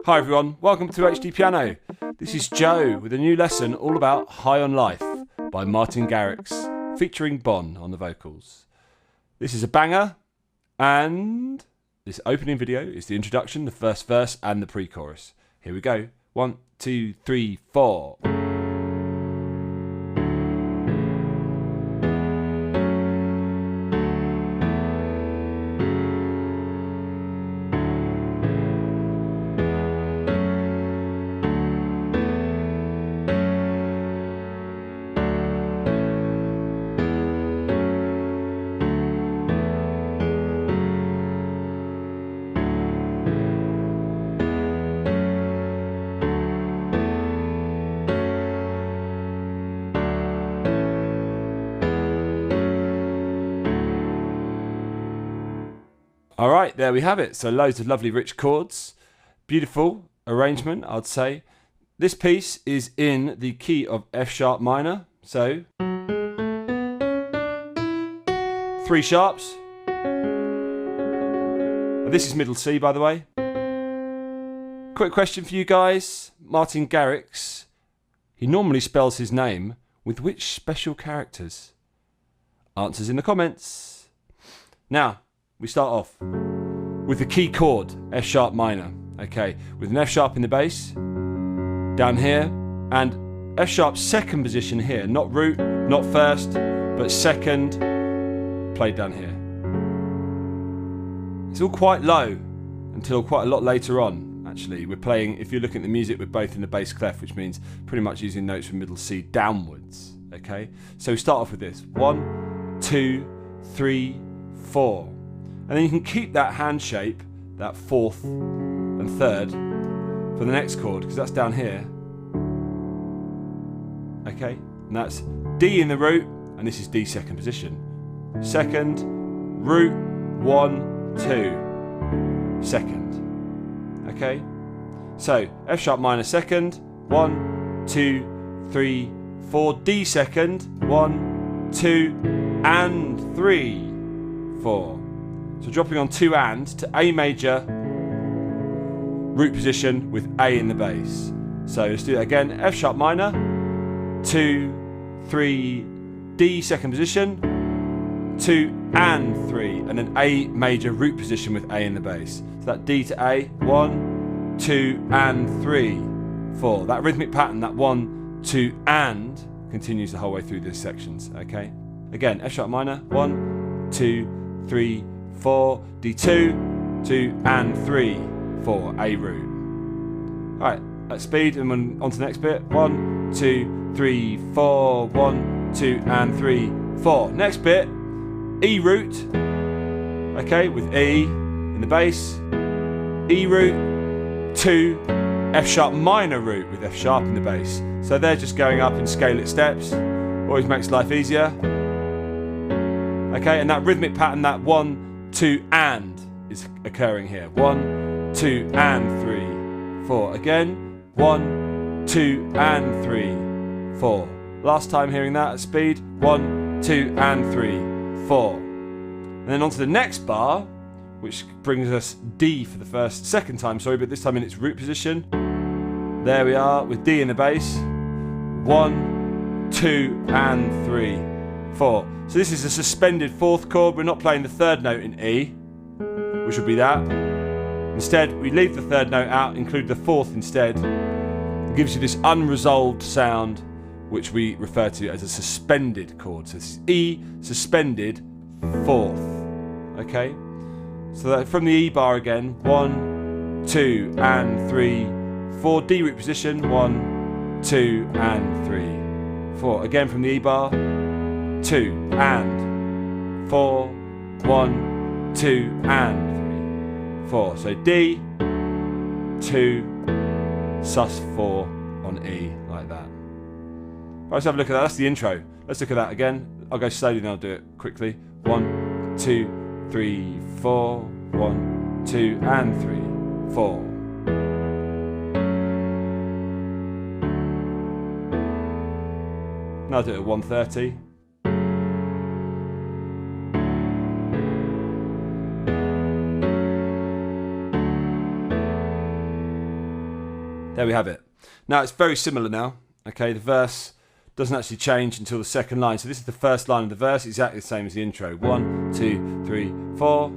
Hi everyone, welcome to HDpiano. This is Joe with a new lesson all about High on Life by Martin Garrix, featuring Bonn on the vocals. This is a banger, and this opening video is the introduction, the first verse and the pre-chorus. Here we go. 1, 2, 3, 4. Alright, there we have it. So loads of lovely rich chords. Beautiful arrangement, I'd say. This piece is in the key of F sharp minor. So 3 sharps. This is middle C, by the way. Quick question for you guys. Martin Garrix, he normally spells his name with which special characters? Answers in the comments. Now, we start off with the key chord, F sharp minor, okay, with an F sharp in the bass, down here, and F sharp second position here, not root, not first, but second, played down here. It's all quite low until quite a lot later on, actually. We're playing, if you're looking at the music, we're both in the bass clef, which means pretty much using notes from middle C downwards, okay? So we start off with this, 1, 2, 3, 4. And then you can keep that hand shape, that fourth and third, for the next chord, because that's down here. Okay, and that's D in the root, and this is D second position. Second, root, 1, 2, second. Okay, so F sharp minor second, 1, 2, 3, 4, D second, 1, 2, and 3, 4. So dropping on 2 and to A major, root position with A in the bass. So let's do that again. F sharp minor, 2, 3, D second position, 2 and 3, and then A major root position with A in the bass. So that D to A, 1, 2 and 3, 4. That rhythmic pattern, that 1, 2 and, continues the whole way through these sections. Okay. Again, F sharp minor, 1, 2, 3, 4, D2, 2 and 3, 4, A root. Alright, at speed, and then on to the next bit. 1, 2, 3, 4, 1, 2 and 3, 4. Next bit, E root, okay, with E in the bass, E root, 2, F sharp minor root with F sharp in the bass. So they're just going up in scale it steps, always makes life easier. Okay, and that rhythmic pattern, that 1, 2 and is occurring here. 1, 2 and 3, 4. Again, 1, 2 and 3, 4. Last time hearing that at speed. 1, 2 and 3, 4. And then on to the next bar, which brings us D for the second time, but this time in its root position. There we are with D in the bass. 1, 2 and 3, 4. So this is a suspended fourth chord. We're not playing the third note in E, which would be that. Instead, we leave the third note out, include the fourth instead. It gives you this unresolved sound, which we refer to as a suspended chord. So this is E suspended fourth. Okay? So that from the E bar again, 1, 2 and 3, 4, D root position, 1, 2 and 3, 4. Again from the E bar, 2 and 4, 1, 2 and 3, 4. So D, 2, sus 4 on E, like that. Right, let's have a look at that. That's the intro. Let's look at that again. I'll go slowly and I'll do it quickly. 1, 2, 3, 4, 1, 2 and 3, 4. Now I'll do it at 130. There we have it. Now it's very similar now. Okay, the verse doesn't actually change until the second line. So this is the first line of the verse, exactly the same as the intro. 1, 2, 3, 4.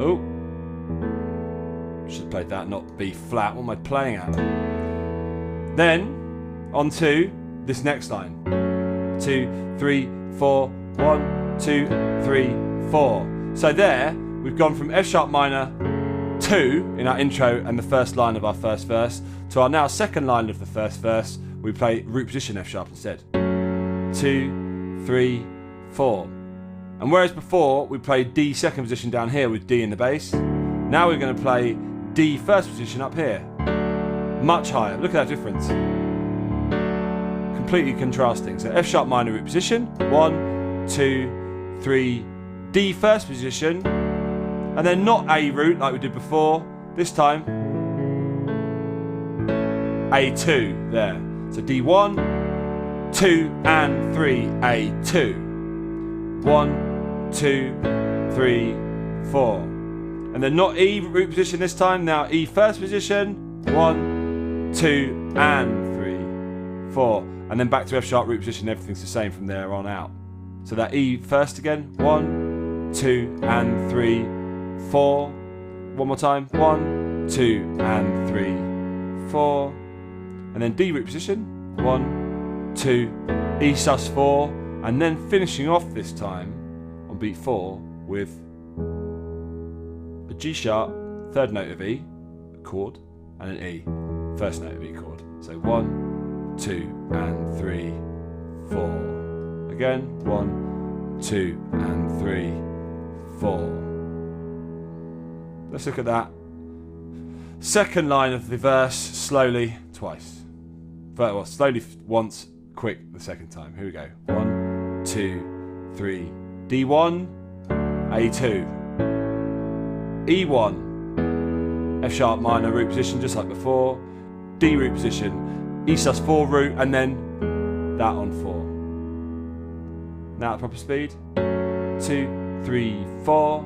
Oh, should have played that, not B flat. What am I playing at? Then on to this next line. 2, 3, 4. 1, 2, 3, 4. So there we've gone from F sharp minor 2 in our intro and the first line of our first verse to our now second line of the first verse. We play root position F sharp instead. 2, 3, 4. And whereas before we played D second position down here with D in the bass, now we're going to play D first position up here. Much higher. Look at that difference. Completely contrasting. So F sharp minor root position. 1, 2, 3. D first position. And then not A root like we did before. This time A2 there. So D1, 2 and 3, A2. 1, 2, 3, 4. And then not E root position this time. Now E first position. 1, 2 and 3, 4. And then back to F sharp root position. Everything's the same from there on out. So that E first again. 1, 2 and 3, 4. One more time. 1, 2 and 3, 4. And then D root position. 1, 2, E sus4. And then finishing off this time on beat 4 with a G sharp, third note of E, a chord, and an E, first note of E chord. So 1, 2 and 3, 4. Again. 1, 2 and 3, 4. Let's look at that. Second line of the verse slowly twice. Well, slowly once, quick the second time. Here we go. 1, 2, 3. D1, A2. E1, F sharp minor root position just like before. D root position, E sus4 root, and then that on 4. Now at proper speed. 2, 3, 4.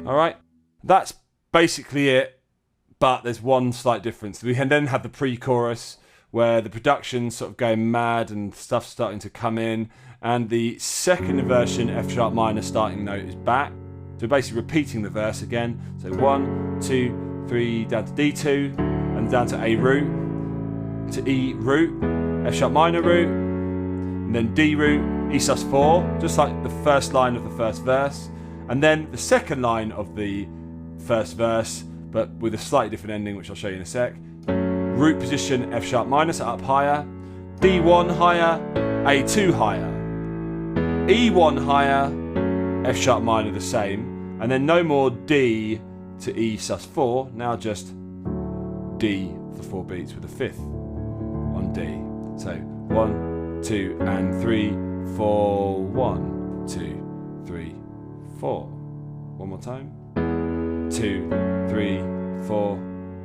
Alright, that's basically it, but there's one slight difference. We then have the pre-chorus where the production's sort of going mad and stuff's starting to come in, and the second version F sharp minor starting note is back. So we're basically repeating the verse again. So 1, 2, 3, down to D2, and down to A root, to E root, F sharp minor root, and then D root, E sus4, just like the first line of the first verse. And then the second line of the first verse, but with a slightly different ending, which I'll show you in a sec. Root position F sharp minor, so up higher. D1 higher, A2 higher. E1 higher, F sharp minor the same. And then no more D to E sus4, now just D for 4 beats with a fifth on D. So 1, 2 and 3, 4. 1, 2, 3, 4. One more time. 2, 3, 4,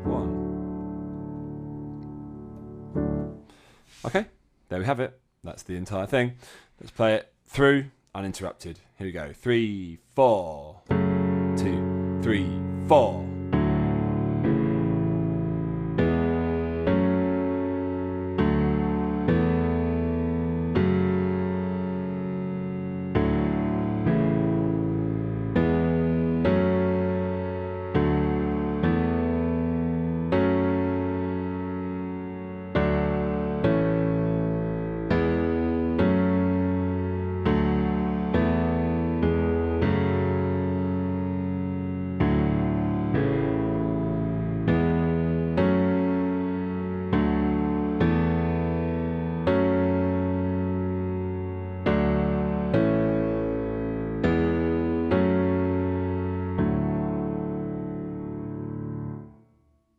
1. Okay, there we have it. That's the entire thing. Let's play it through uninterrupted. Here we go. 3, 4. 2, 3, 4.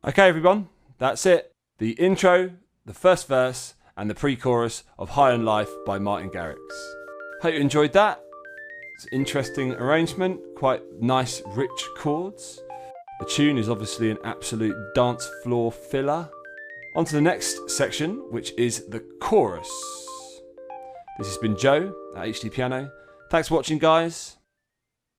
Okay, everyone, that's it. The intro, the first verse, and the pre-chorus of High on Life by Martin Garrix. Hope you enjoyed that. It's an interesting arrangement, quite nice, rich chords. The tune is obviously an absolute dance floor filler. On to the next section, which is the chorus. This has been Joe at HDpiano. Thanks for watching, guys.